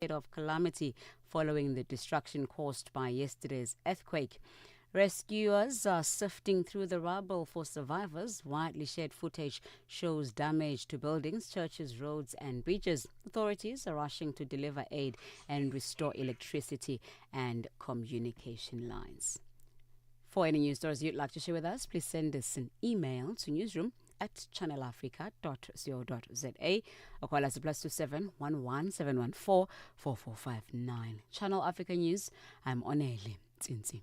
state of calamity following the destruction caused by yesterday's earthquake. Rescuers are sifting through the rubble for survivors. Widely shared footage shows damage to buildings, churches, roads and bridges. Authorities are rushing to deliver aid and restore electricity and communication lines. For any news stories you'd like to share with us, please send us an email to newsroom@channelafrica.co.za or call us at +27 11 714 4459. Channel Africa News, I'm Onele Tsinzi.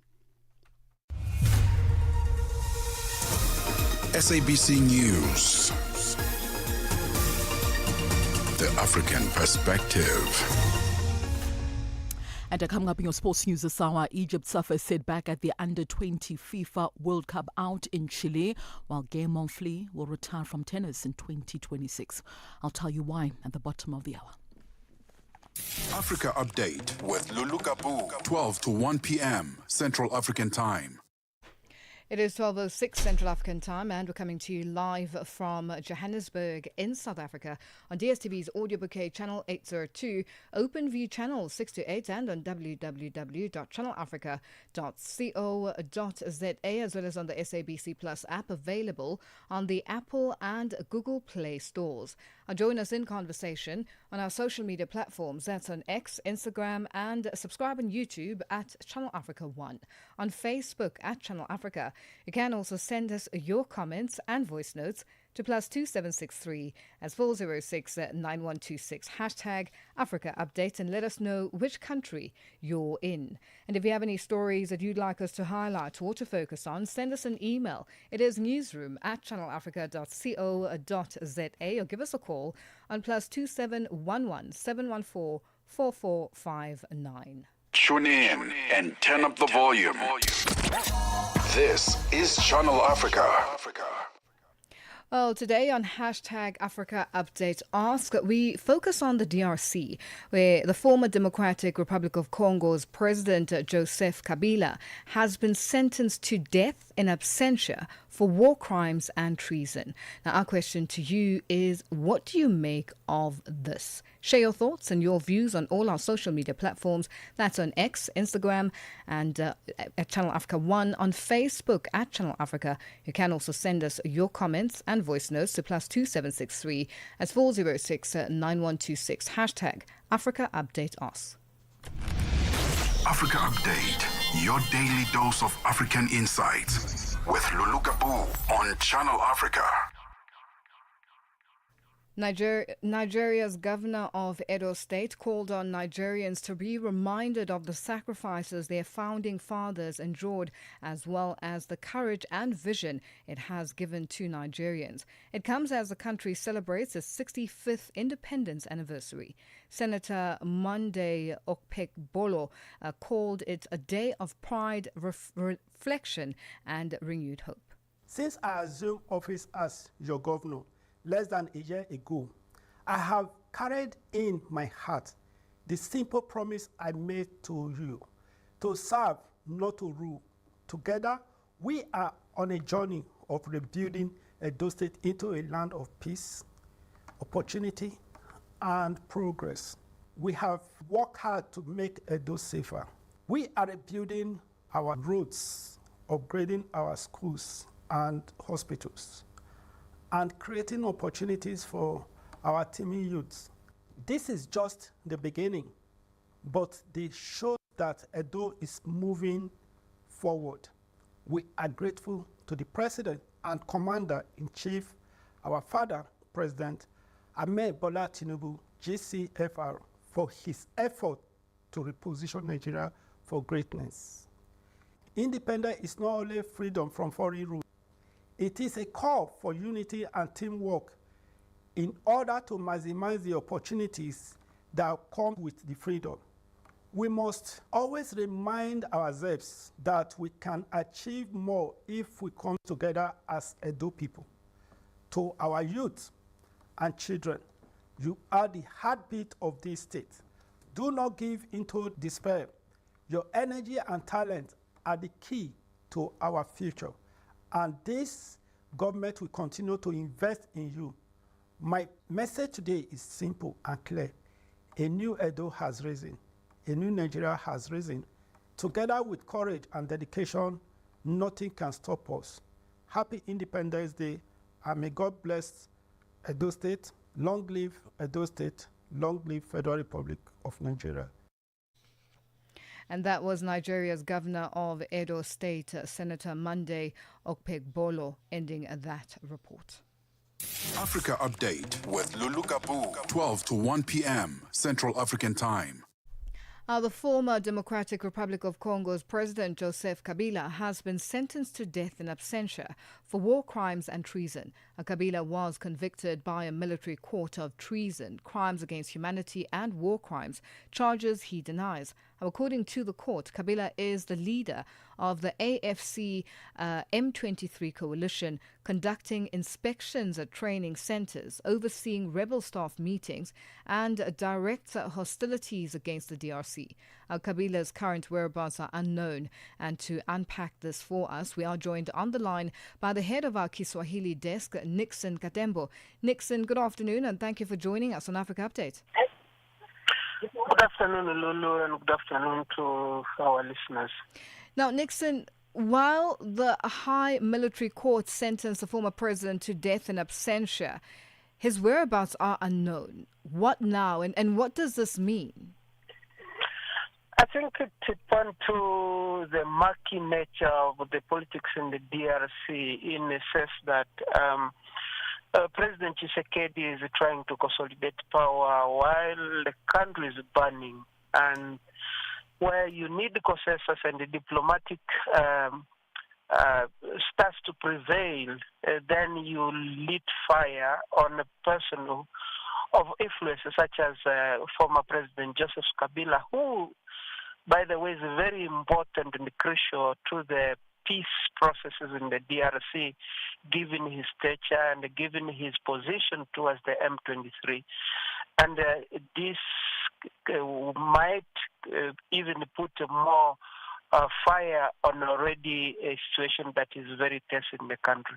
SABC News. The African Perspective. And coming up in your sports news this hour, Egypt suffers setback at the Under-20 FIFA World Cup out in Chile, while Gay Monfils will retire from tennis in 2026. I'll tell you why at the bottom of the hour. Africa Update with Lulu Gaboo, 12 to 1 p.m. Central African Time. It is 12:06 Central African Time, and we're coming to you live from Johannesburg in South Africa on DSTV's audio bouquet channel 802, OpenView channel 628, and on www.channelafrica.co.za, as well as on the SABC Plus app, available on the Apple and Google Play stores. Join us in conversation on our social media platforms. That's on X, Instagram, and subscribe on YouTube at Channel Africa 1. On Facebook at Channel Africa. You can also send us your comments and voice notes to +2763 as 406 9126 #Africa Update, and let us know which country you're in. And if you have any stories that you'd like us to highlight or to focus on, send us an email. It is newsroom@channelafrica.co.za, or give us a call on +2711 714 4459. Tune in and turn up the volume. This is Channel Africa. Well, today on #Africa Update Ask, we focus on the DRC, where the former Democratic Republic of Congo's President Joseph Kabila has been sentenced to death in absentia for war crimes and treason. Now, our question to you is, what do you make of this? Share your thoughts and your views on all our social media platforms. That's on X, Instagram, and at Channel Africa 1, on Facebook at Channel Africa. You can also send us your comments and voice notes to +2763 as 406 9126 #Africa Update Us. Africa Update, your daily dose of African insights with Lulu Gaboo on Channel Africa. Nigeria's governor of Edo State called on Nigerians to be reminded of the sacrifices their founding fathers endured, as well as the courage and vision it has given to Nigerians. It comes as the country celebrates its 65th independence anniversary. Senator Monday Okpekbolo called it a day of pride, reflection, and renewed hope. Since I assumed office as your governor less than a year ago, I have carried in my heart the simple promise I made to you, to serve, not to rule. Together, we are on a journey of rebuilding Edo State into a land of peace, opportunity, and progress. We have worked hard to make Edo safer. We are rebuilding our roads, upgrading our schools and hospitals, and creating opportunities for our teeming youths. This is just the beginning, but they show that Edo is moving forward. We are grateful to the President and Commander-in-Chief, our father, President Ahmed Bola Tinubu, GCFR, for his effort to reposition Nigeria for greatness. Independence is not only freedom from foreign rule. It is a call for unity and teamwork in order to maximize the opportunities that come with the freedom. We must always remind ourselves that we can achieve more if we come together as Edo people. To our youth and children, you are the heartbeat of this state. Do not give into despair. Your energy and talent are the key to our future, and this government will continue to invest in you. My message today is simple and clear. A new Edo has risen. A new Nigeria has risen. Together with courage and dedication, nothing can stop us. Happy Independence Day, and may God bless Edo State. Long live Edo State. Long live Federal Republic of Nigeria. And that was Nigeria's governor of Edo State, Senator Monday Okpebholo, ending that report. Africa Update with Lulu Gaboo, 12 to 1 p.m. Central African Time. The former Democratic Republic of Congo's President Joseph Kabila has been sentenced to death in absentia for war crimes and treason. Kabila was convicted by a military court of treason, crimes against humanity and war crimes, charges he denies. According to the court, Kabila is the leader of the AFC M23 coalition, conducting inspections at training centers, overseeing rebel staff meetings, and directs hostilities against the DRC. Kabila's current whereabouts are unknown, and to unpack this for us, we are joined on the line by the head of our Kiswahili desk, Nixon Katembo. Nixon, good afternoon, and thank you for joining us on Africa Update. Good afternoon, Lulu, and good afternoon to our listeners. Now, Nixon, while the high military court sentenced the former president to death in absentia, his whereabouts are unknown. What now, and what does this mean? I think it points to the murky nature of the politics in the DRC in the sense that President Tshisekedi is trying to consolidate power while the country is burning, and where you need consensus and the diplomatic starts to prevail, then you lit fire on a person of influence such as former President Joseph Kabila, who, by the way, is very important and crucial to the peace processes in the DRC, given his stature and given his position towards the M23. And this might even put more fire on already a situation that is very tense in the country.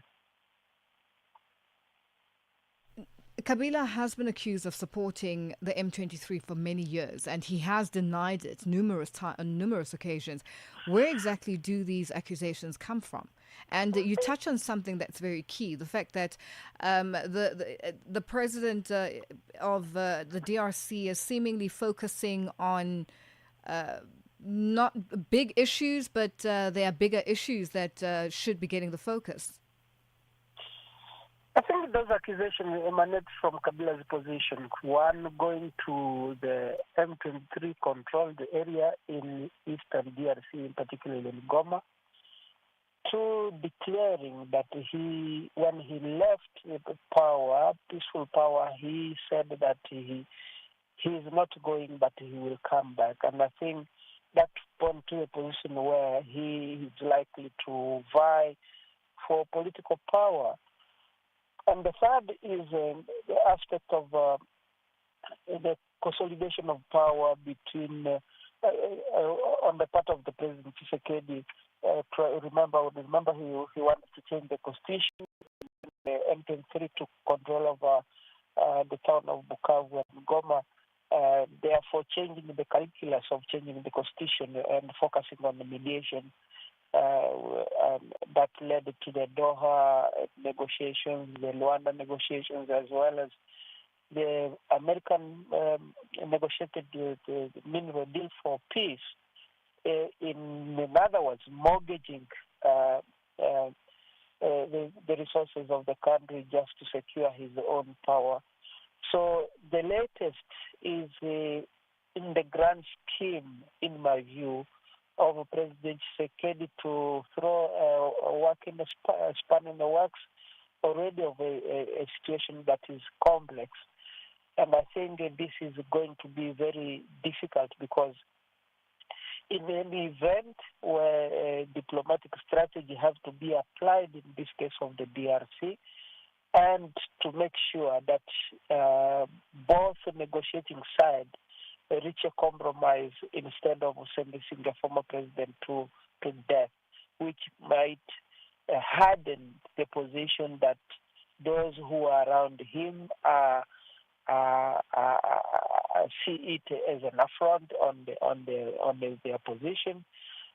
Kabila has been accused of supporting the M23 for many years, and he has denied it on numerous occasions. Where exactly do these accusations come from? And you touch on something that's very key, the fact that the president of the DRC is seemingly focusing on not big issues, but there are bigger issues that should be getting the focus. I think those accusations emanate from Kabila's position. One, going to the M23 controlled area in eastern DRC, in particular in Goma. Two, declaring that when he left power, peaceful power, he said that he is not going, but he will come back. And I think that points to a position where he is likely to vie for political power. And the third is the aspect of the consolidation of power between, on the part of the President Tshisekedi. Remember, he wanted to change the constitution, the M23 took control of the town of Bukavu and Goma, therefore changing the calculus of changing the constitution and focusing on the mediation. That led to the Doha negotiations, the Luanda negotiations, as well as the American negotiated the mineral deal for peace. In other words, mortgaging the resources of the country just to secure his own power. So the latest is in the grand scheme, in my view, of President Tshisekedi to throw a work in the span in the works already of a situation that is complex. And I think this is going to be very difficult because in any event where diplomatic strategy has to be applied, in this case of the DRC, and to make sure that both negotiating sides reach a compromise instead of sentencing the former president to death, which might harden the position that those who are around him are see it as an affront on their position.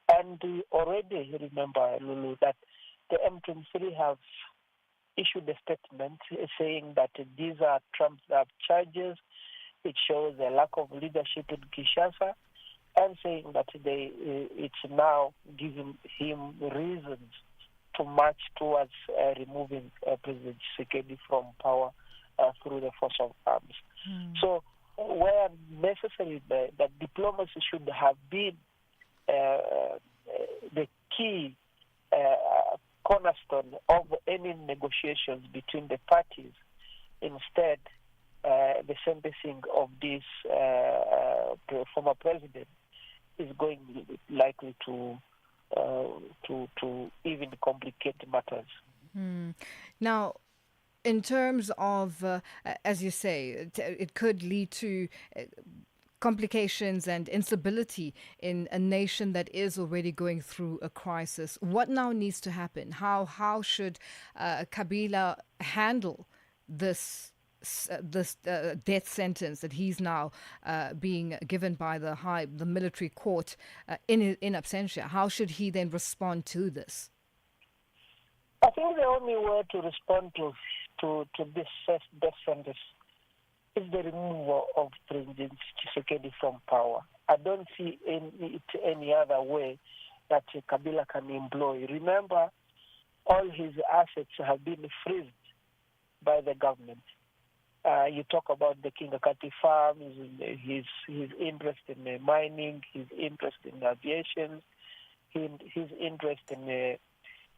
And already remember, Lulu, that the M23 have issued a statement saying that these are trumped-up charges. It shows a lack of leadership in Kinshasa, and saying that it's now giving him reasons to march towards removing President Tshisekedi from power through the force of arms. So where necessary, that diplomacy should have been the key cornerstone of any negotiations between the parties. Instead, the sentencing of this former president is going likely to even complicate matters. Now, in terms of, as you say, it could lead to complications and instability in a nation that is already going through a crisis. What now needs to happen? How should Kabila handle this death sentence that he's now being given by the military court in absentia? How should he then respond to this? I think the only way to respond to this death sentence is the removal of President Tshisekedi from power. I don't see any other way that Kabila can employ. Remember, all his assets have been freezed by the government. You talk about the Kingakati farm, his interest in mining, his interest in aviation, his interest in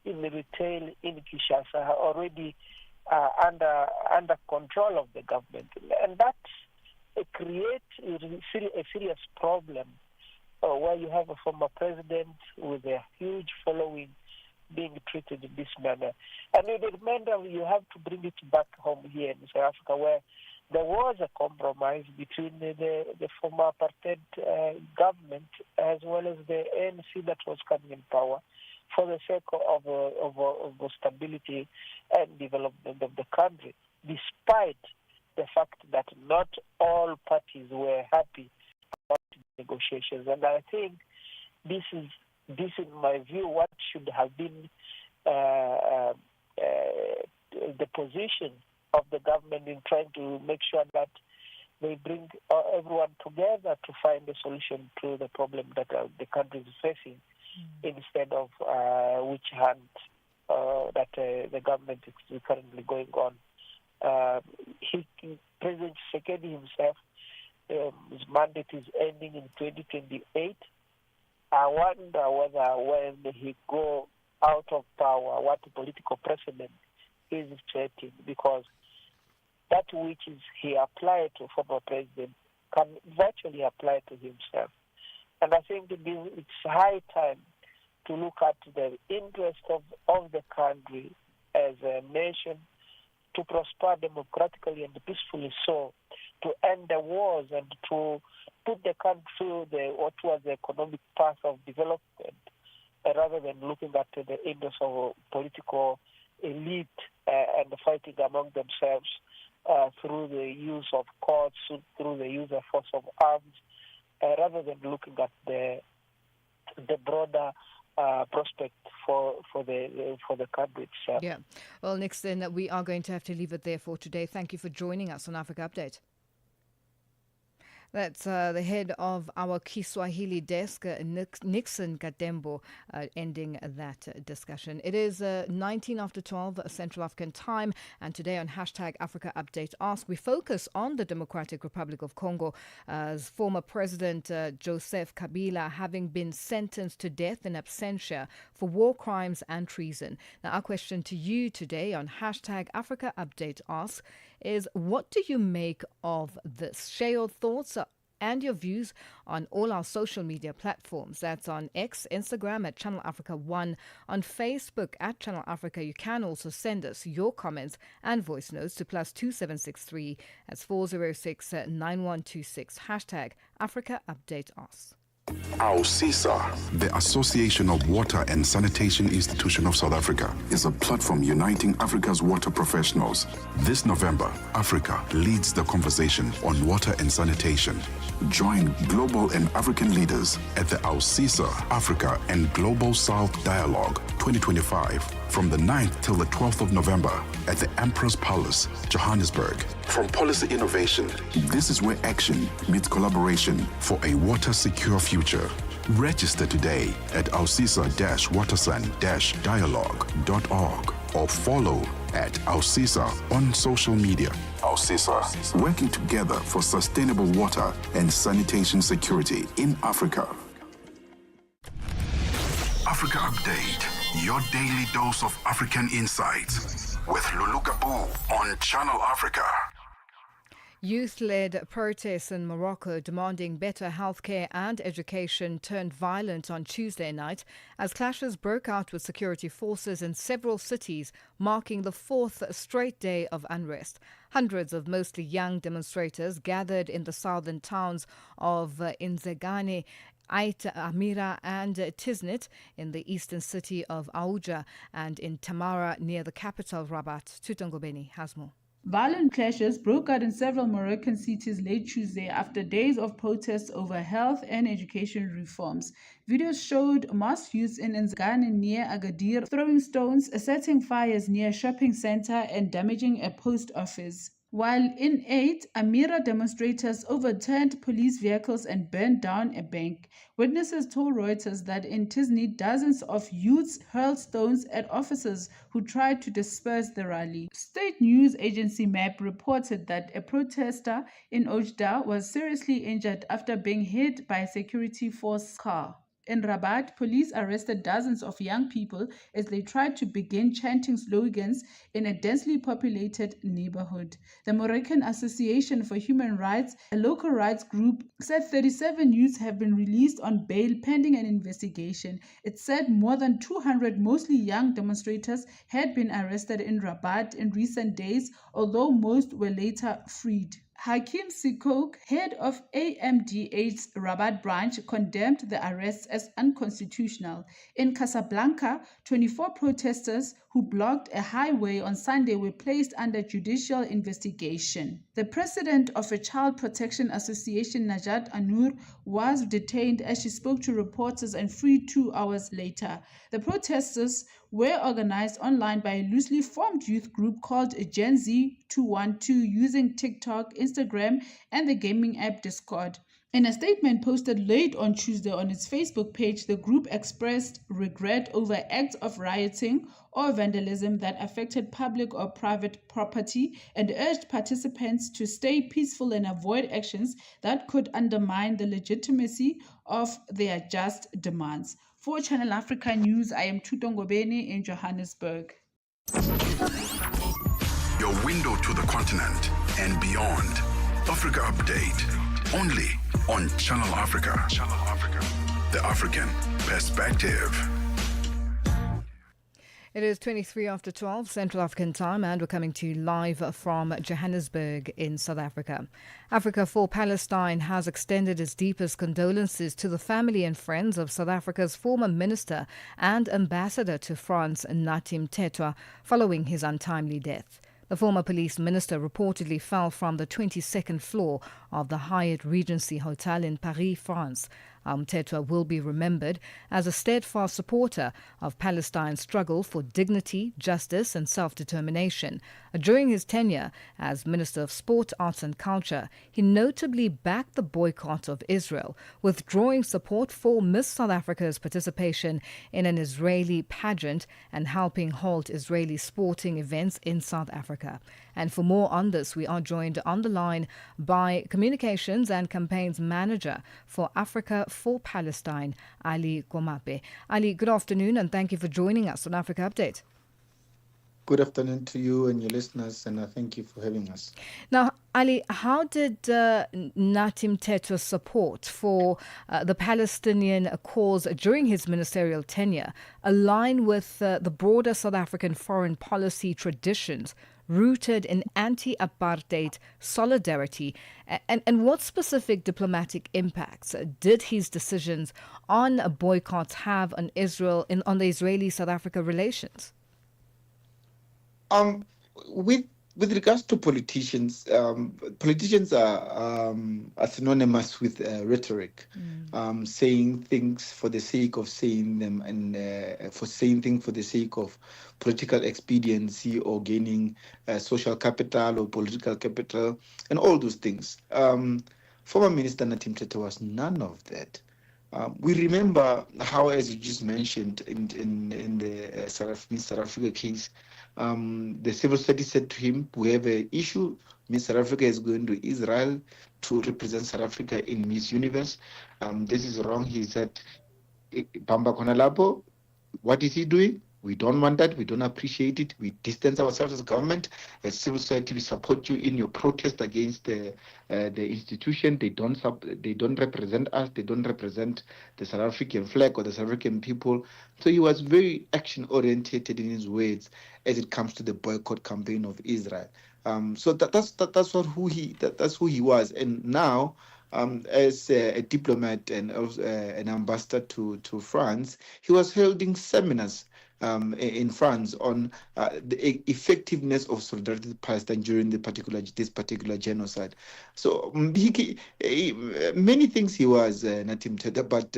retail in Kinshasa are already under control of the government, and that creates a serious problem where you have a former president with a huge following being treated in this manner. And in the remainder, you have to bring it back home here in South Africa, where there was a compromise between the former apartheid government as well as the ANC that was coming in power for the sake of the stability and development of the country, despite the fact that not all parties were happy about the negotiations. And I think this is, in my view, what should have been the position of the government in trying to make sure that they bring everyone together to find a solution to the problem that the country is facing, instead of witch hunt that the government is currently going on. President Tshisekedi himself, his mandate is ending in 2028. I wonder whether when he go out of power, what political precedent is setting, because that which is he applied to former president can virtually apply to himself. And I think it's high time to look at the interest of the country as a nation to prosper democratically and peacefully, so to end the wars and to put the country towards the economic path of development, rather than looking at the interest of political elite and fighting among themselves through the use of courts, through the use of force of arms, rather than looking at the broader prospect for the country itself. Yeah. Well, Nixon, we are going to have to leave it there for today. Thank you for joining us on Africa Update. That's the head of our Kiswahili desk, Nixon Katembo, ending that discussion. It is 19 after 12 Central African time, and today on hashtag Africa Update Ask, we focus on the Democratic Republic of Congo as former President Joseph Kabila having been sentenced to death in absentia for war crimes and treason. Now, our question to you today on hashtag Africa Update Ask is, what do you make of this? Share your thoughts and your views on all our social media platforms. That's on X, Instagram at Channel Africa 1, on Facebook at Channel Africa. You can also send us your comments and voice notes to +2763. That's 406 9126. Hashtag Africa Update Us. AUSISA, the Association of Water and Sanitation Institution of South Africa, is a platform uniting Africa's water professionals. This November, Africa leads the conversation on water and sanitation. Join global and African leaders at the AUSISA Africa and Global South Dialogue 2025 from the 9th till the 12th of November at the Emperor's Palace, Johannesburg. From policy innovation, this is where action meets collaboration for a water-secure future. Register today at ausisa-watersan-dialogue.org or follow at AUSISA on social media. AUSISA, working together for sustainable water and sanitation security in Africa. Africa Update, your daily dose of African insights with Lulu Gaboo on Channel Africa. Youth-led protests in Morocco demanding better healthcare and education turned violent on Tuesday night as clashes broke out with security forces in several cities, marking the fourth straight day of unrest. Hundreds of mostly young demonstrators gathered in the southern towns of Inzagane, Ait Amira and Tiznit in the eastern city of Aouja and in Tamara near the capital Rabat. Tutongobeni has more. Violent clashes broke out in several Moroccan cities late Tuesday after days of protests over health and education reforms. Videos showed mosque youths in Nzagane near Agadir throwing stones, setting fires near a shopping center and damaging a post office. While in Ait Amira, demonstrators overturned police vehicles and burned down a bank. Witnesses told Reuters that in Tiznit, dozens of youths hurled stones at officers who tried to disperse the rally. State news agency MAP reported that a protester in Oujda was seriously injured after being hit by a security force car. In Rabat, police arrested dozens of young people as they tried to begin chanting slogans in a densely populated neighborhood. The Moroccan Association for Human Rights, a local rights group, said 37 youths have been released on bail pending an investigation. It said more than 200 mostly young demonstrators had been arrested in Rabat in recent days, although most were later freed. Hakim Sikok, head of AMDH's Rabat branch, condemned the arrests as unconstitutional. In Casablanca, 24 protesters who blocked a highway on Sunday were placed under judicial investigation. The president of a child protection association, Najat Anur, was detained as she spoke to reporters and freed 2 hours later. The protesters were organized online by a loosely formed youth group called Gen Z 212 using TikTok, Instagram, and the gaming app Discord. In a statement posted late on Tuesday on its Facebook page, the group expressed regret over acts of rioting or vandalism that affected public or private property and urged participants to stay peaceful and avoid actions that could undermine the legitimacy of their just demands. For Channel Africa News, I am Tutongobeni in Johannesburg. Your window to the continent and beyond. Africa Update. Only on Channel Africa. Channel Africa. The African perspective. It is 23 after 12 Central African time and we're coming to you live from Johannesburg in South Africa. Africa for Palestine has extended its deepest condolences to the family and friends of South Africa's former minister and ambassador to France, Natim Tetwa, following his untimely death. The former police minister reportedly fell from the 22nd floor of the Hyatt Regency Hotel in Paris, France. Tetwa will be remembered as a steadfast supporter of Palestine's struggle for dignity, justice and self-determination. During his tenure as Minister of Sport, Arts and Culture, he notably backed the boycott of Israel, withdrawing support for Miss South Africa's participation in an Israeli pageant and helping halt Israeli sporting events in South Africa. And for more on this, we are joined on the line by Communications and Campaigns Manager for Africa for Palestine, Ali Komape. Ali, good afternoon and thank you for joining us on Africa Update. Good afternoon to you and your listeners, and thank you for having us. Now, Ali, how did Natim Tetwa's support for the Palestinian cause during his ministerial tenure align with the broader South African foreign policy traditions rooted in anti-apartheid solidarity. And what specific diplomatic impacts did his decisions on boycotts have on on the Israeli-South Africa relations? Um, with regards to politicians, politicians are synonymous with rhetoric, saying things for the sake of saying them, and for saying things for the sake of political expediency or gaining social capital or political capital, and all those things. Former Minister Natim Tete was none of that. We remember how, as you just mentioned, in the South Africa case, the civil society said to him, "We have an issue. Miss South Africa is going to Israel to represent South Africa in Miss Universe. This is wrong." He said, "Bamba Konalapo, what is he doing? We don't want that. We don't appreciate it. We distance ourselves as government, as civil society. We support you in your protest against the institution. They don't represent us. They don't represent the South African flag or the South African people." So he was very action oriented in his words as it comes to the boycott campaign of Israel. So that's who he was. And now, as a diplomat and also an ambassador to France, he was holding seminars in France on the effectiveness of solidarity with Palestine during this particular genocide. So many things he was Natim Tete, but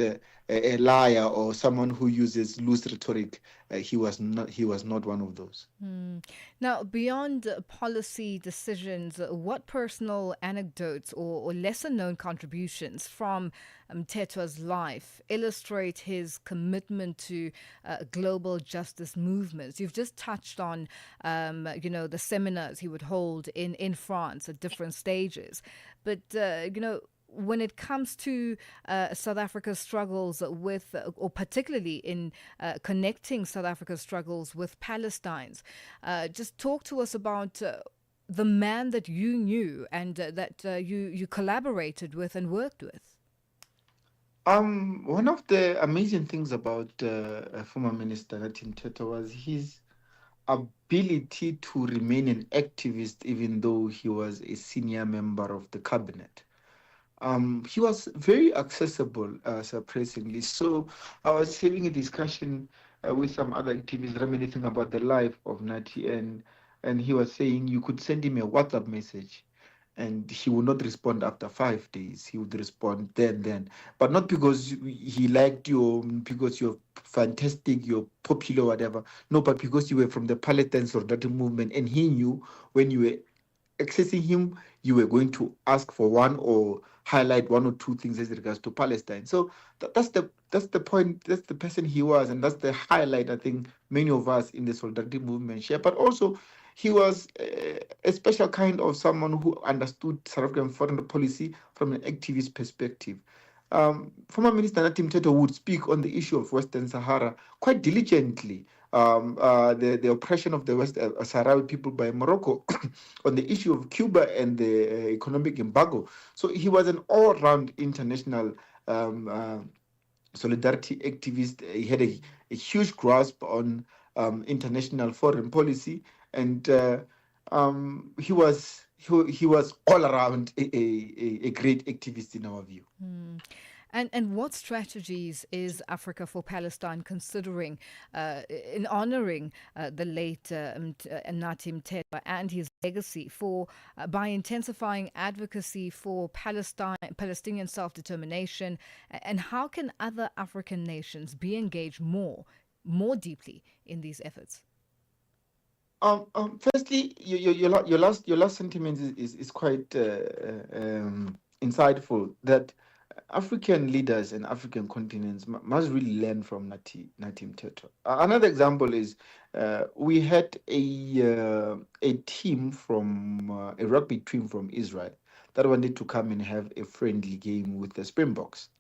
a liar or someone who uses loose rhetoric, he was not one of those. Now, beyond policy decisions, what personal anecdotes or lesser-known contributions from Teto's life illustrate his commitment to global justice movements? You've just touched on, the seminars he would hold in France at different stages, but when it comes to South Africa's struggles with, or particularly in connecting South Africa's struggles with Palestine's, just talk to us about the man that you knew and that you collaborated with and worked with. One of the amazing things about former Minister Natim Tete was his ability to remain an activist even though he was a senior member of the cabinet. He was very accessible, surprisingly. So I was having a discussion with some other activists reminiscing about the life of Nati, and he was saying you could send him a WhatsApp message and he would not respond after 5 days. He would respond then. But not because he liked you or because you're fantastic, you're popular, whatever. No, but because you were from the Palestine Solidarity movement and he knew when you were accessing him, you were going to ask for one or highlight one or two things as regards to Palestine. So that's the point. That's the person he was, and that's the highlight I think many of us in the solidarity movement share. But also, he was a special kind of someone who understood South African foreign policy from an activist perspective. Former Minister Natim Tete would speak on the issue of Western Sahara quite diligently. The oppression of the West Sahrawi people by Morocco, on the issue of Cuba and the economic embargo. So he was an all-round international solidarity activist. He had a huge grasp on international foreign policy, and he was all around a great activist in our view. And what strategies is Africa for Palestine considering in honoring the late Natim Tete and his legacy by intensifying advocacy for Palestinian self-determination? And how can other African nations be engaged more deeply in these efforts? Firstly, your last sentiment is quite insightful. That African leaders and African continents must really learn from Natim Tete. Another example is we had a team from a rugby team from Israel that wanted to come and have a friendly game with the Springboks.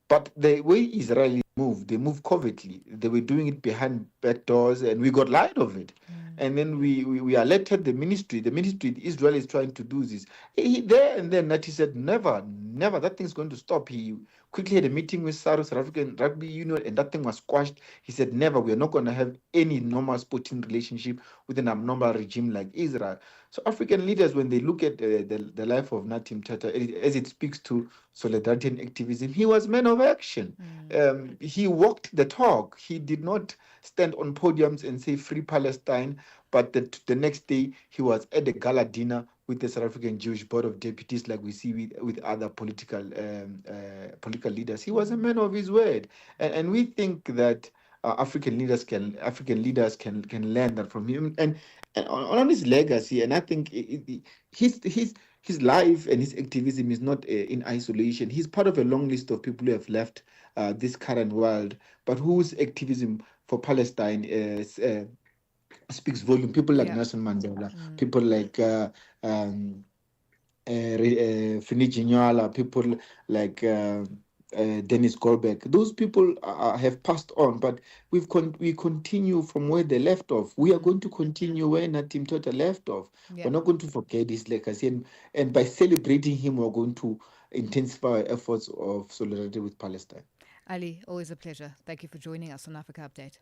But the way Israelis move. They move covertly. They were doing it behind back doors, and we got light of it. And then we alerted the ministry. The ministry, Israel is trying to do this. There and then, Nati said, never, never. That thing's going to stop. He quickly had a meeting with South African Rugby Union, and that thing was squashed. He said, never. We are not going to have any normal sporting relationship with an abnormal regime like Israel. So African leaders, when they look at the life of Natim Tata, as it speaks to solidarity and activism, he was man of action. He walked the talk. He did not stand on podiums and say free Palestine, but the next day he was at the gala dinner with the South African Jewish Board of Deputies, like we see with other political leaders. He was a man of his word, and we think that African leaders can learn that from him, and on his legacy. And I think his life and his activism is not in isolation. He's part of a long list of people who have left this current world, but whose activism for Palestine speaks volume. People like Nelson Mandela, people like Fini Jinyala, people like Dennis Goldberg. Those people have passed on, but we continue from where they left off. We are going to continue where Natim Tota left off. We're not going to forget his legacy, and by celebrating him, we're going to intensify our efforts of solidarity with Palestine. Ali, always a pleasure. Thank you for joining us on Africa Update.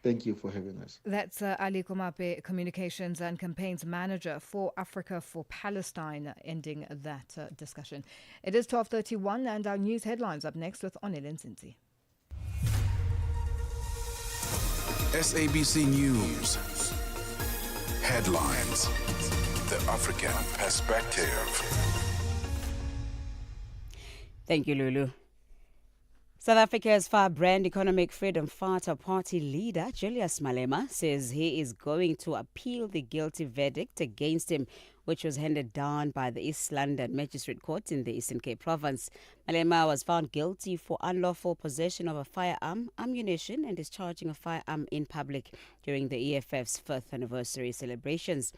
Thank you for having us. That's Ali Komape, Communications and Campaigns Manager for Africa for Palestine, ending that discussion. It is 12:31 and our news headlines up next with Onel Nzinzi. SABC News. Headlines. The African Perspective. Thank you, Lulu. South Africa's Firebrand Economic Freedom Fighter Party leader, Julius Malema, says he is going to appeal the guilty verdict against him, which was handed down by the East London Magistrate Court in the Eastern Cape Province. Malema was found guilty for unlawful possession of a firearm, ammunition, and discharging a firearm in public during the EFF's 5th anniversary celebrations.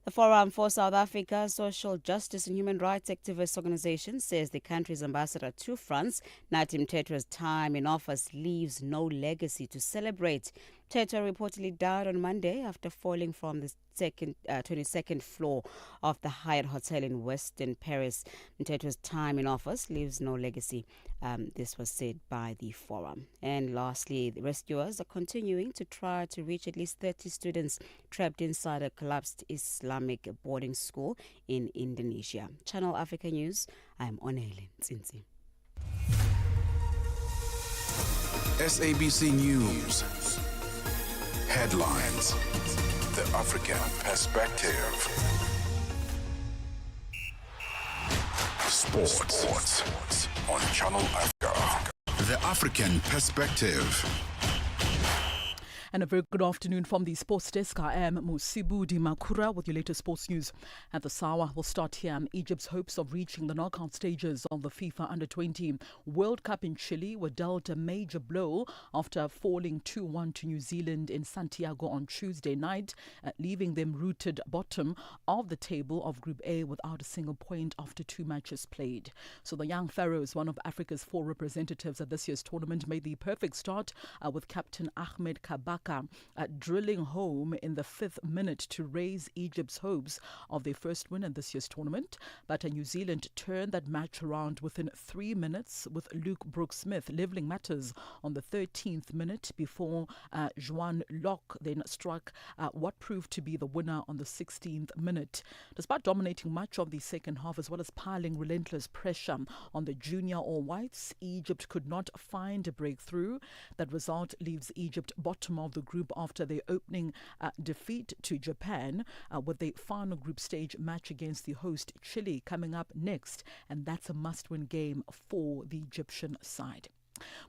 The Forum for South Africa Social Justice and Human Rights Activist Organization says the country's ambassador to France, Natim Tetra's time in office leaves no legacy to celebrate. Tetra reportedly died on Monday after falling from the 22nd floor of the Hyatt Hotel in Western Paris. Tetra's time in office leaves no legacy. This was said by the Forum. And lastly, the rescuers are continuing to try to reach at least 30 students trapped inside a collapsed Islamic boarding school in Indonesia. Channel Africa News, I'm Onele Nzinzi. SABC News. Headlines. The African Perspective. Sports on Channel Africa. The African Perspective. And a very good afternoon from the sports desk. I am Musibu Di Makura with your latest sports news. At the Sawa, we'll start here. Egypt's hopes of reaching the knockout stages of the FIFA Under-20 World Cup in Chile were dealt a major blow after falling 2-1 to New Zealand in Santiago on Tuesday night, leaving them rooted bottom of the table of Group A without a single point after 2 matches played. So the young Pharaohs, one of Africa's 4 representatives at this year's tournament, made the perfect start with captain Ahmed Kabak drilling home in the 5th minute to raise Egypt's hopes of their first win in this year's tournament. But New Zealand turned that match around within 3 minutes, with Luke Brooks-Smith levelling matters on the 13th minute before Juan Locke then struck what proved to be the winner on the 16th minute. Despite dominating much of the second half as well as piling relentless pressure on the junior All-Whites, Egypt could not find a breakthrough. That result leaves Egypt bottom of the group after their opening defeat to Japan, with the final group stage match against the host Chile coming up next, and that's a must-win game for the Egyptian side.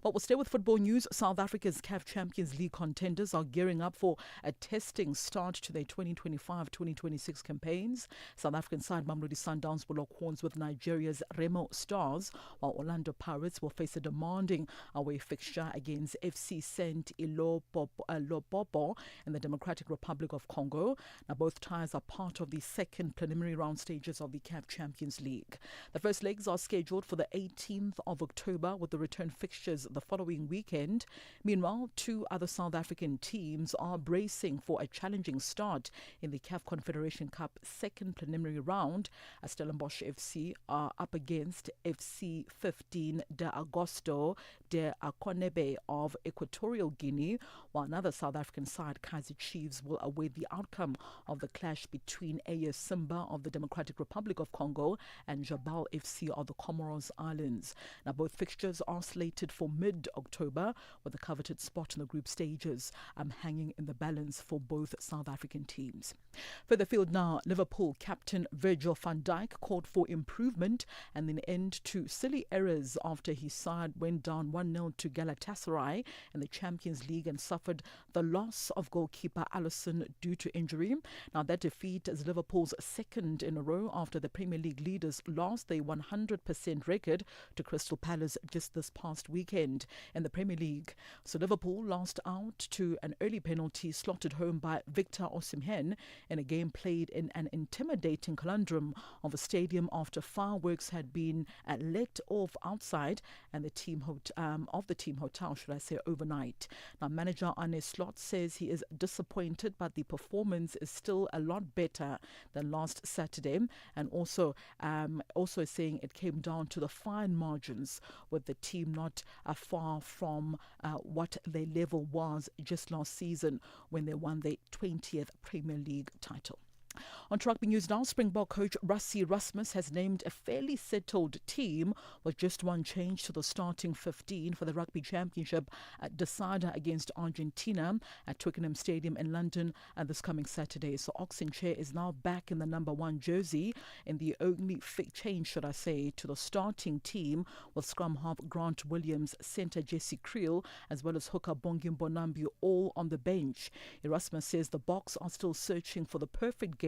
Well, we'll stay with football news. South Africa's CAF Champions League contenders are gearing up for a testing start to their 2025-2026 campaigns. South African side Mamelodi Sundowns will lock horns with Nigeria's Remo Stars, while Orlando Pirates will face a demanding away fixture against FC Saint Ilopopo in the Democratic Republic of Congo. Now, both ties are part of the second preliminary round stages of the CAF Champions League. The first legs are scheduled for the 18th of October, with the return fixture fixtures the following weekend. Meanwhile, 2 other South African teams are bracing for a challenging start in the CAF Confederation Cup second preliminary round, as Stellenbosch FC are up against FC 15 de Agosto de Akonebe of Equatorial Guinea, while another South African side, Kaizer Chiefs, will await the outcome of the clash between AS Simba of the Democratic Republic of Congo and Jabal FC of the Comoros Islands. Now, both fixtures are slated for mid-October, with the coveted spot in the group stages hanging in the balance for both South African teams. Further field now, Liverpool captain Virgil van Dijk called for improvement and an end to silly errors after his side went down 1-0 to Galatasaray in the Champions League and suffered the loss of goalkeeper Alisson due to injury. Now, that defeat is Liverpool's second in a row after the Premier League leaders lost their 100% record to Crystal Palace just this past weekend in the Premier League. So Liverpool lost out to an early penalty slotted home by Victor Osimhen in a game played in an intimidating conundrum of a stadium after fireworks had been let off outside and the team hotel, overnight. Now, manager Arne Slot says he is disappointed, but the performance is still a lot better than last Saturday, and also saying it came down to the fine margins, with the team not far from what their level was just last season when they won their 20th Premier League title. On rugby news now, Springbok coach Rassie Erasmus has named a fairly settled team with just one change to the starting 15 for the Rugby Championship decider against Argentina at Twickenham Stadium in London this coming Saturday. So Oxenchair is now back in the number 1 jersey, in the only change, to the starting team, with scrum half Grant Williams, centre Jesse Creel, as well as hooker Bongi Mbonambi all on the bench. Erasmus says the Boks are still searching for the perfect game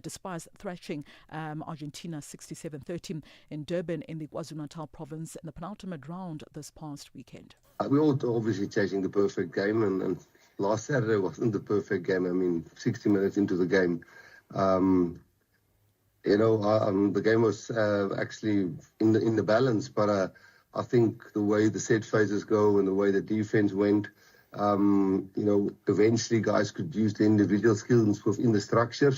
despite thrashing Argentina 67-13 in Durban in the KwaZulu-Natal province in the penultimate round this past weekend. We're all obviously chasing the perfect game, and last Saturday wasn't the perfect game. I mean, 60 minutes into the game, the game was actually in the balance, but I think the way the set phases go and the way the defense went, eventually guys could use the individual skills within the structure.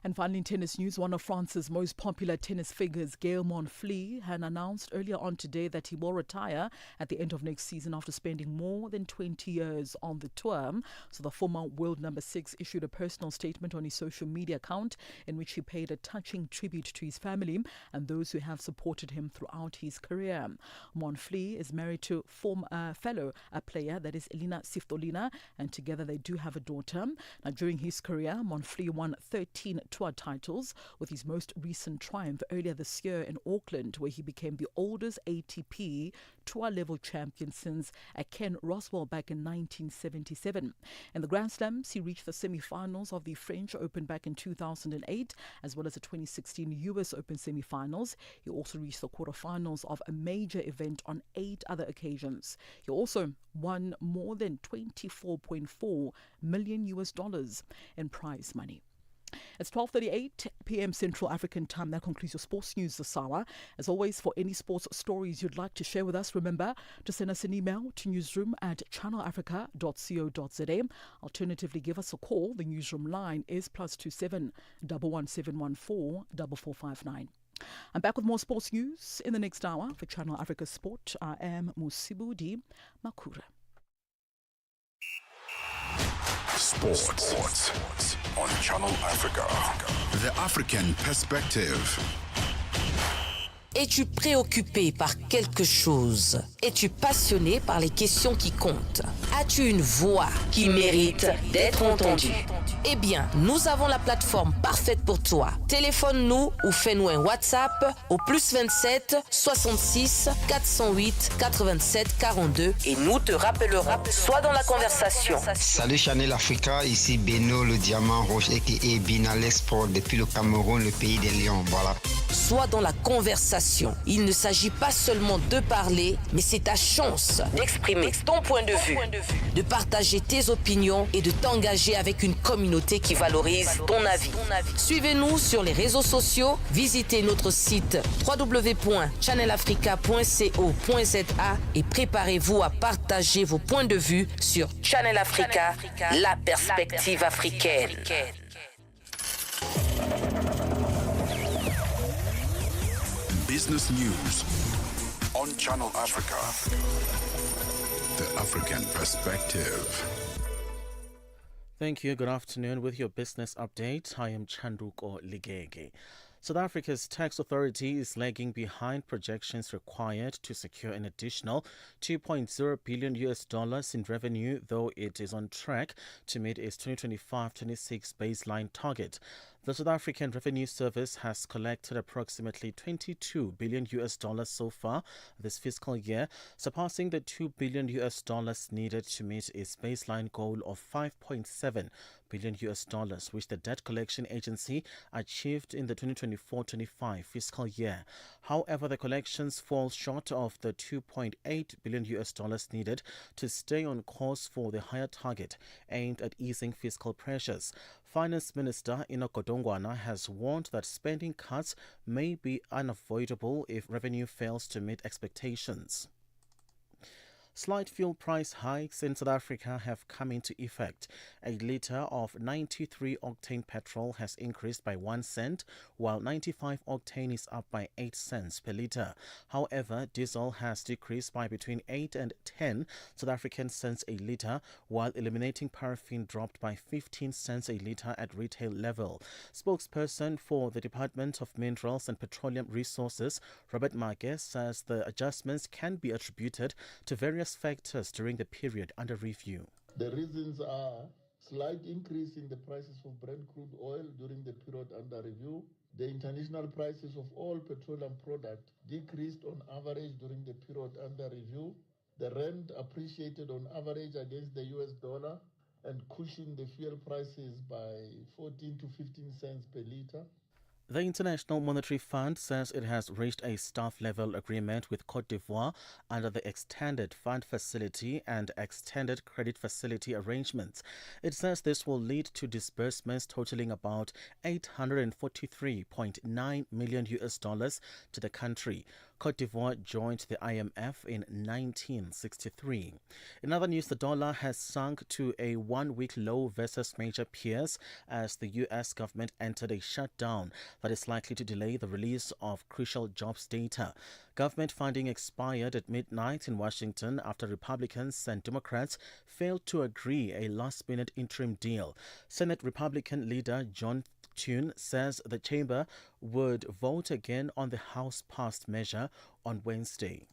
And finally, in tennis news, one of France's most popular tennis figures, Gaël Monfils, had announced earlier on today that he will retire at the end of next season after spending more than 20 years on the tour. So the former world number 6 issued a personal statement on his social media account in which he paid a touching tribute to his family and those who have supported him throughout his career. Monfils is married to fellow player, that is Elina Siftolina, and together they do have a daughter. Now, during his career, Monfils won 13 tour titles, with his most recent triumph earlier this year in Auckland, where he became the oldest ATP tour level champion since Ken Roswell back in 1977. In the Grand Slams, he reached the semi-finals of the French Open back in 2008, as well as the 2016 US Open semi-finals. He also reached the quarterfinals of a major event on 8 other occasions. He also won more than $24.4 million in prize money. It's 12:38 p.m. Central African time. That concludes your sports news this hour. As always, for any sports stories you'd like to share with us, remember to send us an email to newsroom@channelafrica.co.za. Alternatively, give us a call. The newsroom line is +27 11714 4459. I'm back with more sports news in the next hour. For Channel Africa Sport, I am Musibudi Makura. Sports on Channel Africa. The African Perspective. Es-tu préoccupé par quelque chose? Es-tu passionné par les questions qui comptent? As-tu une voix qui mérite d'être entendue? Eh bien, nous avons la plateforme parfaite pour toi. Téléphone-nous ou fais-nous un WhatsApp au +27 66 408 87 42 et nous te rappellerons. Sois dans la conversation. Salut Channel Africa, ici Beno le Diamant Rouge aka Binal Sport depuis le Cameroun, le pays des Lions. Voilà. Sois dans la conversation. conversation. Il ne s'agit pas seulement de parler, mais c'est ta chance d'exprimer ton point de vue, de partager tes opinions et de t'engager avec une communauté qui valorise ton avis. Suivez-nous sur les réseaux sociaux, visitez notre site www.channelafrica.co.za et préparez-vous à partager vos points de vue sur Channel Africa, la perspective africaine. Business News on Channel Africa. The African Perspective. Thank you. Good afternoon. With your business update, I am Chanduko Ligege. South Africa's tax authority is lagging behind projections required to secure an additional $2.0 billion in revenue, though it is on track to meet its 2025-26 baseline target. The South African Revenue Service has collected approximately $22 billion so far this fiscal year, surpassing the $2 billion needed to meet its baseline goal of $5.7 billion, which the debt collection agency achieved in the 2024-25 fiscal year. However, the collections fall short of the $2.8 billion needed to stay on course for the higher target aimed at easing fiscal pressures. Finance Minister Enoch Godongwana has warned that spending cuts may be unavoidable if revenue fails to meet expectations. Slight fuel price hikes in South Africa have come into effect. A litre of 93-octane petrol has increased by 1 cent, while 95-octane is up by 8 cents per litre. However, diesel has decreased by between 8 and 10 South African cents a litre, while eliminating paraffin dropped by 15 cents a litre at retail level. Spokesperson for the Department of Minerals and Petroleum Resources, Robert Mage, says the adjustments can be attributed to various factors during the period under review. The reasons are slight increase in the prices of Brent crude oil during the period under review. The international prices of all petroleum products decreased on average during the period under review. The rand appreciated on average against the US dollar and cushioned the fuel prices by 14 to 15 cents per litre. The International Monetary Fund says it has reached a staff-level agreement with Côte d'Ivoire under the Extended Fund Facility and Extended Credit Facility arrangements. It says this will lead to disbursements totaling about $843.9 million to the country. Côte d'Ivoire joined the IMF in 1963. In other news, the dollar has sunk to a one-week low versus major peers as the U.S. government entered a shutdown that is likely to delay the release of crucial jobs data. Government funding expired at midnight in Washington after Republicans and Democrats failed to agree a last-minute interim deal. Senate Republican leader John Thune says the chamber would vote again on the House-passed measure on Wednesday.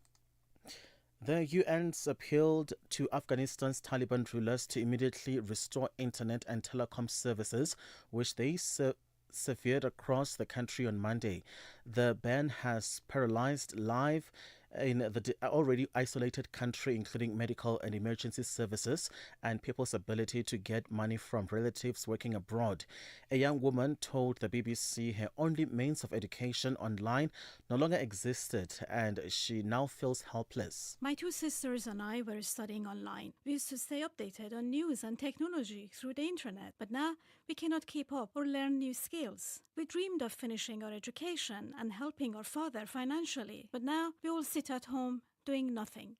The UN's appealed to Afghanistan's Taliban rulers to immediately restore internet and telecom services, which they severed across the country on Monday. The ban has paralyzed life in the already isolated country, including medical and emergency services and people's ability to get money from relatives working abroad. A young woman told the BBC her only means of education online no longer existed and she now feels helpless. My two sisters and I were studying online. We used to stay updated on news and technology through the internet, but now we cannot keep up or learn new skills. We dreamed of finishing our education and helping our father financially, but now we all sit at home doing nothing.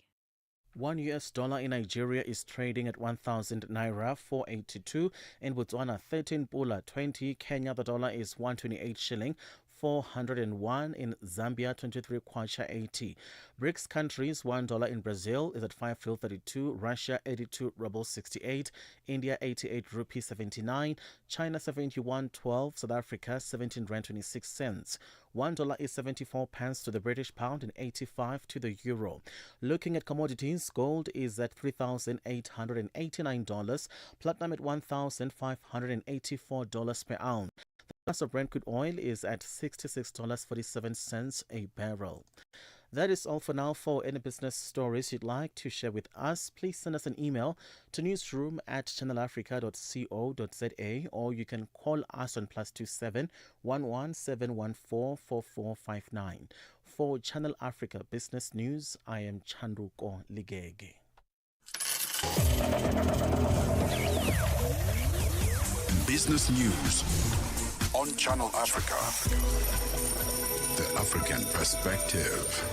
$1 in Nigeria is trading at 1,000 naira 482. In Botswana, 13 pula 20. Kenya, the dollar is 128 shilling 401. In Zambia, 23 kwacha 80. BRICS countries, $1 in Brazil is at 5.32. Russia, 82 rubles 68. India, 88 rupees 79. China, 71.12. South Africa, 17 rand 26 cents. $1 is 74 pence to the British pound and 85 to the euro. Looking at commodities, gold is at $3,889. Platinum at $1,584 per ounce. The price of Brent crude oil is at $66.47 a barrel. That is all for now. For any business stories you'd like to share with us, please send us an email to newsroom@channelafrica.co.za, or you can call us on +27 11 714 4459. For Channel Africa Business News, I am Chanduko Ligege. Business News on Channel Africa. The African Perspective.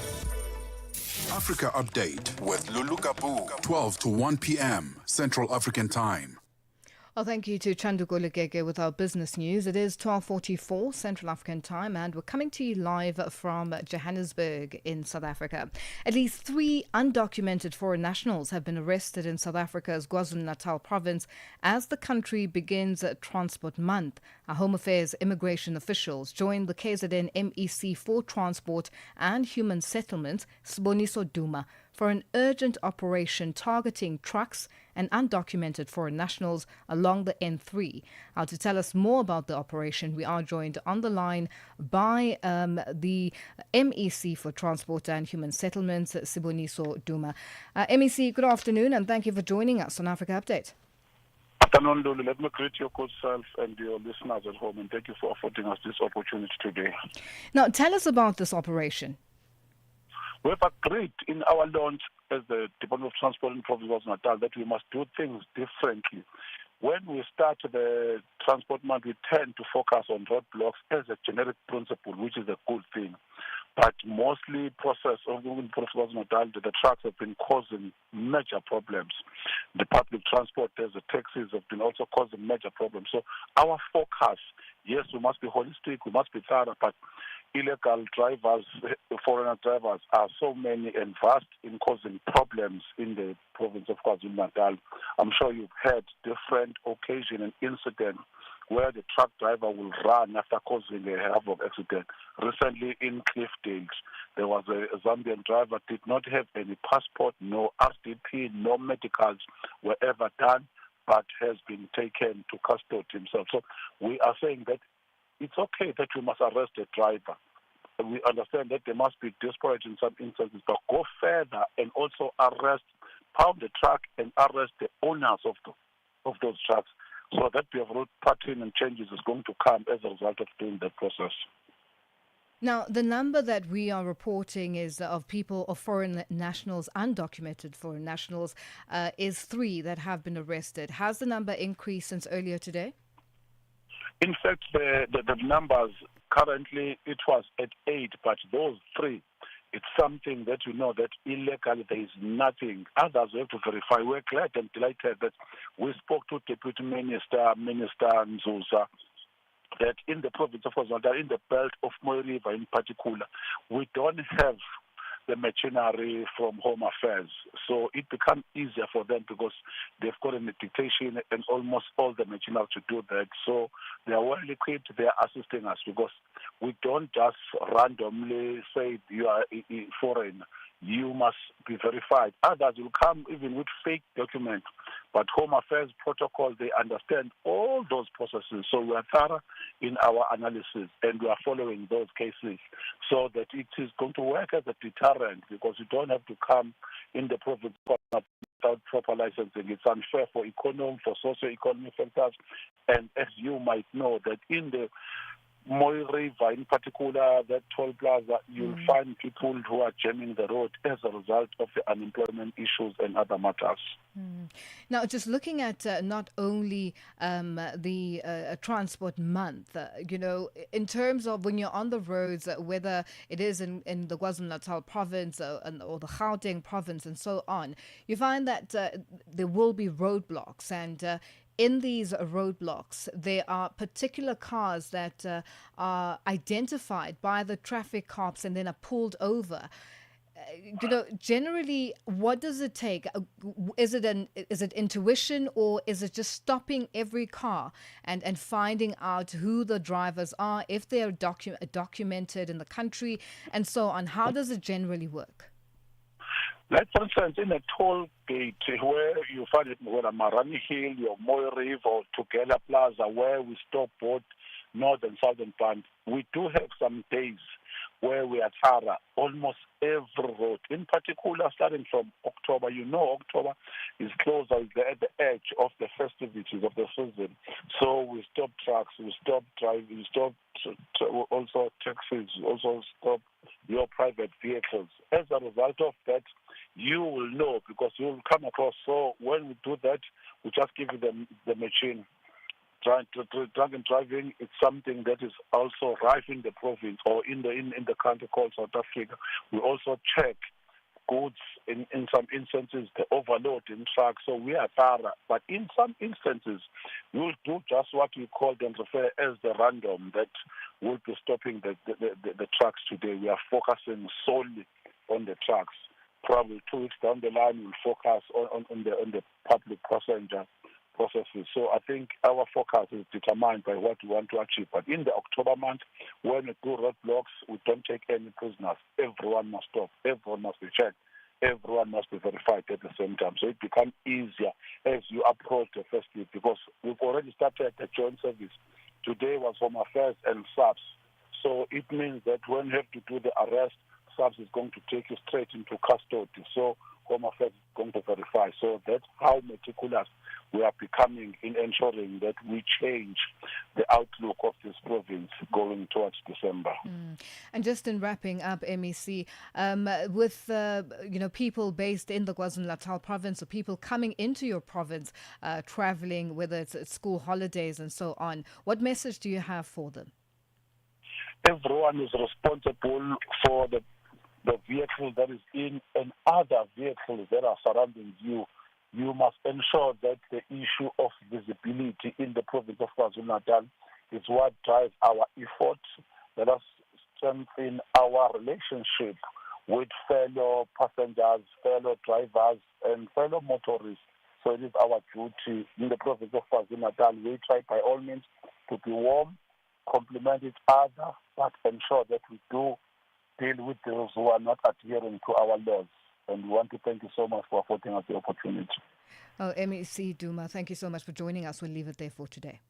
Africa Update with Lulu Gaboo, 12 to 1 p.m. Central African Time. Well, thank you to Chandu Golegege with our business news. It is 12:44 Central African Time, and we're coming to you live from Johannesburg in South Africa. At least 3 undocumented foreign nationals have been arrested in South Africa's KwaZulu-Natal province as the country begins Transport Month. Our Home Affairs immigration officials joined the KZN MEC for Transport and Human Settlements, Siboniso Duma, for an urgent operation targeting trucks and undocumented foreign nationals along the N3. Now, to tell us more about the operation, we are joined on the line by the MEC for Transport and Human Settlements, Siboniso Duma. MEC, good afternoon, and thank you for joining us on Africa Update. Afternoon, Lulu. Let me greet your good self and your listeners at home, and thank you for affording us this opportunity today. Now, tell us about this operation. We have agreed in our launch as the Department of Transport in Province of Natal that we must do things differently. When we start the transport month, we tend to focus on roadblocks as a generic principle, which is a good thing. But mostly process of in Province of Natal, the trucks have been causing major problems. The public transport, the taxis have been also causing major problems. So our focus, yes, we must be holistic, we must be thorough, but illegal drivers, foreigner drivers are so many and vast in causing problems in the province of KwaZulu-Natal. I'm sure you've had different occasions and incidents where the truck driver will run after causing a havoc accident. Recently in Cliffdales, there was a Zambian driver, did not have any passport, no RDP, no medicals were ever done, but has been taken to custody himself. So we are saying that it's okay that we must arrest a driver. We understand that they must be desperate in some instances, but go further and also pound the truck and arrest the owners of those trucks, so that we have road pattern and changes is going to come as a result of doing that process. Now, the number that we are reporting is of people, of foreign nationals, undocumented foreign nationals, is 3 that have been arrested. Has the number increased since earlier today? In fact, the numbers currently, it was at 8, but those 3, it's something that we know that illegally there is nothing. Others we have to verify. We're glad and delighted that we spoke to Deputy Minister Nzuza, that in the province of KwaZulu-Natal, in the belt of Moy River in particular, we don't have the machinery from Home Affairs. So it becomes easier for them because they've got an dictation and almost all the machinery to do that. So they are well equipped, they are assisting us because we don't just randomly say you are foreign. You must be verified. Others will come even with fake documents. But Home Affairs protocol, they understand all those processes. So we are thorough in our analysis and we are following those cases so that it is going to work as a deterrent because you don't have to come in the province without proper licensing. It's unfair for socio-economic factors. And as you might know, that in the Moy River, in particular, that toll plaza, you'll find people who are jamming the road as a result of the unemployment issues and other matters. Now, just looking at not only the Transport Month, in terms of when you're on the roads, whether it is in the KwaZulu-Natal province or the Gauteng province and so on, you find that there will be roadblocks and in these roadblocks, there are particular cars that are identified by the traffic cops and then are pulled over. Generally, what does it take? Is it intuition or is it just stopping every car and finding out who the drivers are, if they are documented in the country and so on? How does it generally work? Like, for instance, in a toll gate where you find it, whether Marani Hill or Moy River or Tugela Plaza, where we stop both north and southern band, we do have some days where we are thorough, almost every road, in particular starting from October. You know, October is closer, is at the edge of the festivities of the season. So we stop trucks, we stop driving, we stop also taxis, also stop your private vehicles. As a result of that, you will know because you will come across. So when we do that, we just give you the machine. Drunk and driving, it's something that is also rife in the province or in the country called South Africa. We also check goods in some instances, the overload in trucks. So we are thorough. But in some instances, we'll do just what we call and refer as the random, that we'll be stopping the trucks today. We are focusing solely on the trucks. Probably 2 weeks down the line, we'll focus on the public passenger processes. So I think our focus is determined by what we want to achieve. But in the October month, when we do roadblocks, we don't take any prisoners. Everyone must stop. Everyone must be checked. Everyone must be verified at the same time. So it becomes easier as you approach the festive because we've already started the joint service. Today was Home Affairs and SAPS. So it means that when you have to do the arrest, SAPS is going to take you straight into custody. So Home Affairs is going to verify. So that's how meticulous we are becoming in ensuring that we change the outlook of this province going towards December. And just in wrapping up, MEC, with people based in the KwaZulu-Natal province or people coming into your province, traveling, whether it's at school holidays and so on, what message do you have for them? Everyone is responsible for the vehicle that is in and other vehicles that are surrounding you. You must ensure that the issue of visibility in the province of KwaZulu-Natal is what drives our efforts. Let us strengthen our relationship with fellow passengers, fellow drivers, and fellow motorists. So it is our duty in the province of KwaZulu-Natal. We try by all means to be warm, compliment each other, but ensure that we do deal with those who are not adhering to our laws. And we want to thank you so much for affording us the opportunity. Oh, MEC Duma, thank you so much for joining us. We'll leave it there for today.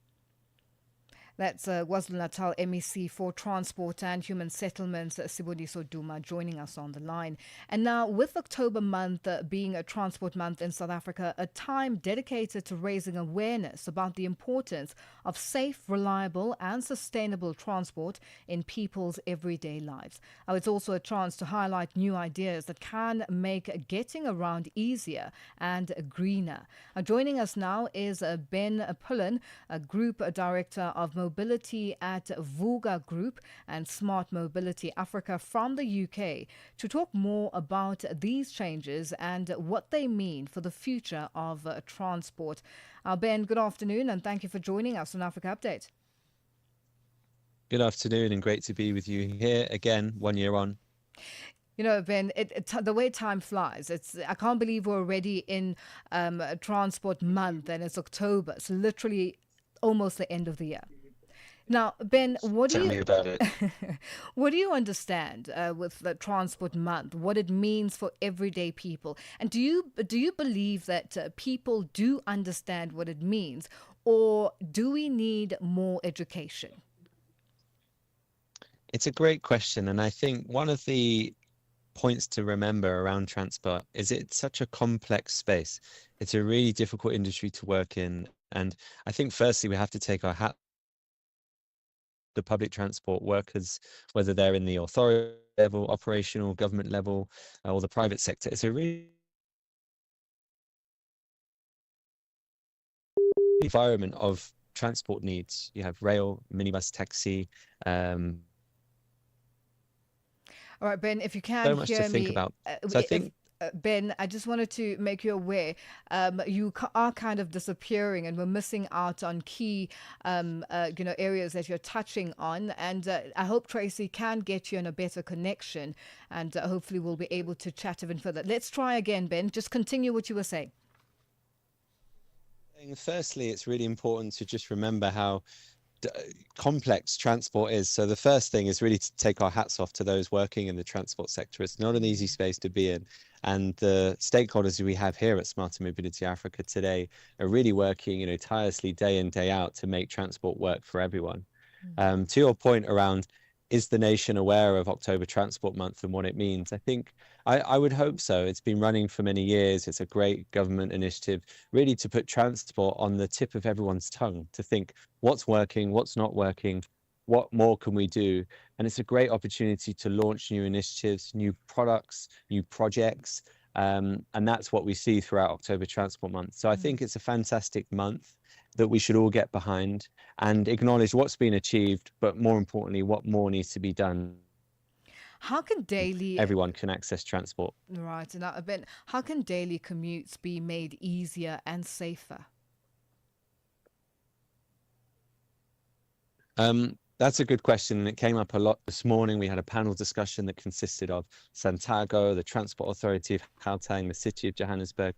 That's KwaZulu-Natal MEC for Transport and Human Settlements, Sibuliso Duma, joining us on the line. And now, with October month being a transport month in South Africa, a time dedicated to raising awareness about the importance of safe, reliable and sustainable transport in people's everyday lives. It's also a chance to highlight new ideas that can make getting around easier and greener. Joining us now is Ben Pullen, a Group Director of Mobility at Vuga Group and Smart Mobility Africa from the UK, to talk more about these changes and what they mean for the future of transport. Ben, good afternoon and thank you for joining us on Africa Update. Good afternoon and great to be with you here again, 1 year on. You know, Ben, the way time flies, I can't believe we're already in Transport Month and it's October. It's literally almost the end of the year. Now, Ben, what do you understand with the Transport Month? What it means for everyday people, and do you believe that people do understand what it means, or do we need more education? It's a great question, and I think one of the points to remember around transport is it's such a complex space. It's a really difficult industry to work in, and I think firstly we have to take our hat the public transport workers, whether they're in the authority level, operational, government level, or the private sector. It's a really environment of transport needs. You have rail, minibus, taxi. All right, Ben, if you can so much hear to think me, about. So I think Ben, I just wanted to make you aware, you are kind of disappearing and we're missing out on key, areas that you're touching on. And I hope Tracy can get you in a better connection and hopefully we'll be able to chat even further. Let's try again, Ben. Just continue what you were saying. Firstly, it's really important to just remember how complex transport is. So the first thing is really to take our hats off to those working in the transport sector. It's not an easy space to be in, and the stakeholders we have here at Smarter Mobility Africa today are really working, tirelessly day in, day out to make transport work for everyone. To your point around is the nation aware of October Transport Month and what it means? I think I would hope so. It's been running for many years. It's a great government initiative, really to put transport on the tip of everyone's tongue, to think what's working, what's not working, what more can we do? And it's a great opportunity to launch new initiatives, new products, new projects. And that's what we see throughout October Transport Month. So I think it's a fantastic month that we should all get behind and acknowledge what's been achieved, but more importantly, what more needs to be done. How can daily Everyone can access transport. Right, now Ben, how can daily commutes be made easier and safer? That's a good question, and it came up a lot this morning. We had a panel discussion that consisted of Santago, the Transport Authority of Gauteng, the City of Johannesburg.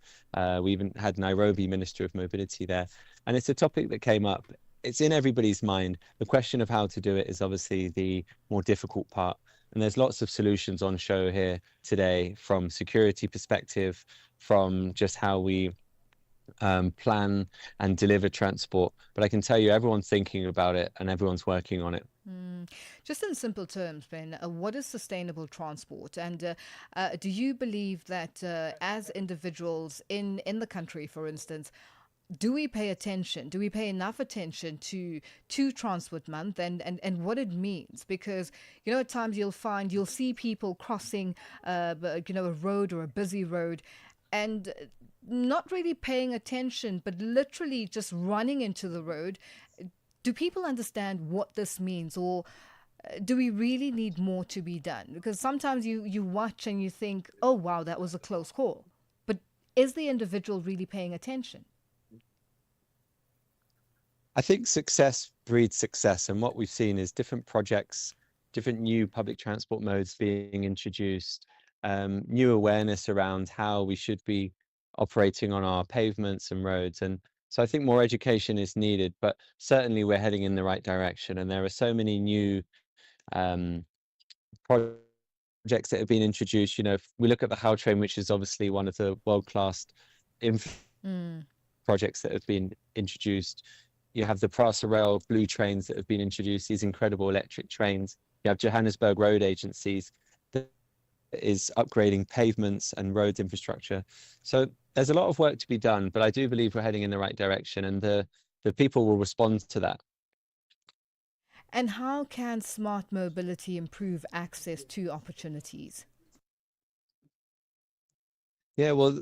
We even had Nairobi Minister of Mobility there, and it's a topic that came up. It's in everybody's mind. The question of how to do it is obviously the more difficult part, and there's lots of solutions on show here today, from security perspective, from just how we plan and deliver transport. But I can tell you, everyone's thinking about it and everyone's working on it. Just in simple terms, Ben, what is sustainable transport? And do you believe that as individuals in the country, for instance, do we pay attention? Do we pay enough attention to Transport Month and what it means? Because, at times you'll see people crossing, a road or a busy road and not really paying attention, but literally just running into the road. Do people understand what this means, or do we really need more to be done? Because sometimes you watch and you think, oh, wow, that was a close call. But is the individual really paying attention? I think success breeds success. And what we've seen is different projects, different new public transport modes being introduced, new awareness around how we should be operating on our pavements and roads. And so I think more education is needed, but certainly we're heading in the right direction. And there are so many new projects that have been introduced. If we look at the Gautrain, which is obviously one of the world-class projects that have been introduced. You have the Prasa Rail blue trains that have been introduced, these incredible electric trains. You have Johannesburg road agencies that is upgrading pavements and road infrastructure. So there's a lot of work to be done, but I do believe we're heading in the right direction, and the people will respond to that. And how can smart mobility improve access to opportunities? Yeah, well,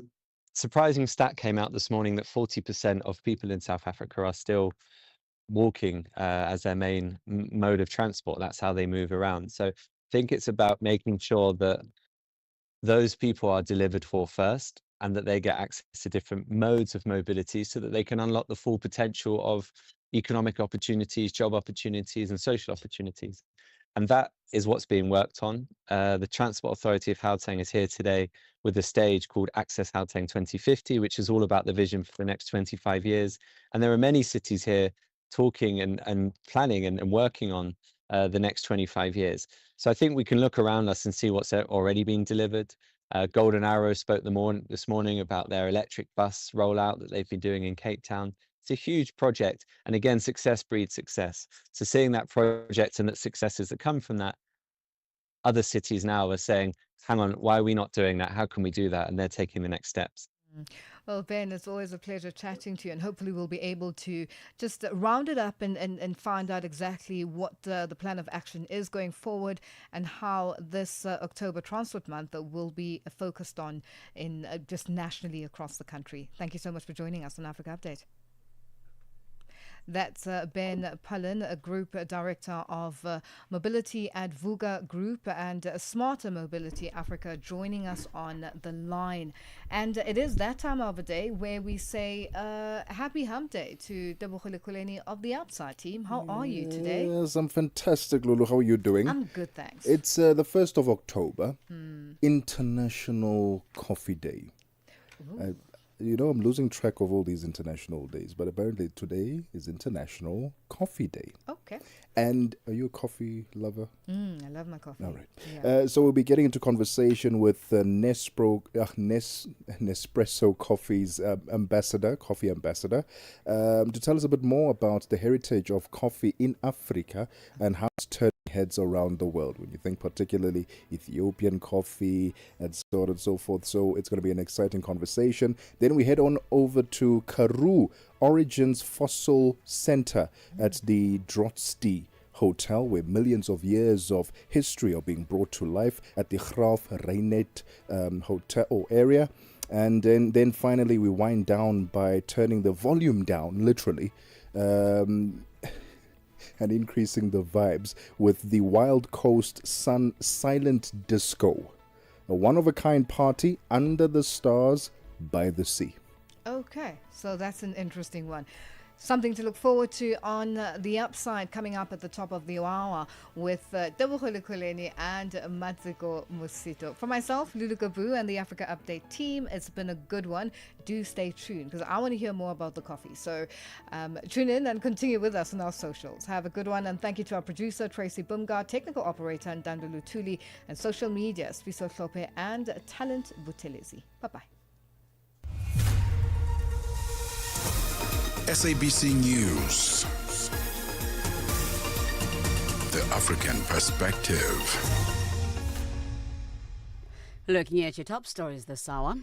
surprising stat came out this morning that 40% of people in South Africa are still walking as their main mode of transport. That's how they move around. So I think it's about making sure that those people are delivered for first, and that they get access to different modes of mobility so that they can unlock the full potential of economic opportunities, job opportunities, and social opportunities. And that is what's being worked on. The Transport Authority of Gauteng is here today with a stage called Access Gauteng 2050, which is all about the vision for the next 25 years. And there are many cities here talking and planning and working on the next 25 years. So I think we can look around us and see what's already being delivered. Golden Arrow spoke this morning about their electric bus rollout that they've been doing in Cape Town. It's a huge project. And again, success breeds success. So seeing that project and the successes that come from that, other cities now are saying, hang on, why are we not doing that? How can we do that? And they're taking the next steps. Well, Ben, it's always a pleasure chatting to you, and hopefully we'll be able to just round it up and find out exactly what the plan of action is going forward, and how this October Transport Month will be focused on in just nationally across the country. Thank you so much for joining us on Africa Update. That's Ben Pullen, a Group Director of Mobility at Vuga Group and Smarter Mobility Africa, joining us on the line. And it is that time of the day where we say happy hump day to Tebohile Kuleni of the Outside team. How are you today? Yes, I'm fantastic, Lulu. How are you doing? I'm good, thanks. It's the 1st of October, International Coffee Day. I'm losing track of all these international days, but apparently today is International Coffee Day. Okay. And are you a coffee lover? I love my coffee. All right. Yeah. So we'll be getting into conversation with Nespresso Coffee's coffee ambassador, to tell us a bit more about the heritage of coffee in Africa and how it's turning heads around the world. When you think particularly Ethiopian coffee and so on and so forth. So it's going to be an exciting conversation. Then we head on over to Karoo Origins Fossil Center at the Drotsty Hotel, where millions of years of history are being brought to life at the Graaf Reinet hotel or area. And then finally we wind down by turning the volume down, literally, and increasing the vibes with the Wild Coast Sun Silent Disco, a one-of-a-kind party under the stars by the sea. Okay, so that's an interesting one. Something to look forward to on the upside coming up at the top of the hour with Tebogo Kuleni and Matsuko Musito. For myself, Lulu Gaboo and the Africa Update team, it's been a good one. Do stay tuned because I want to hear more about the coffee. So tune in and continue with us on our socials. Have a good one, and thank you to our producer, Tracy Bumgar, technical operator, and Dandulu Tuli, and social media, Spiso Klope and Talent Butelezi. Bye-bye. SABC News. The African Perspective. Looking at your top stories this hour.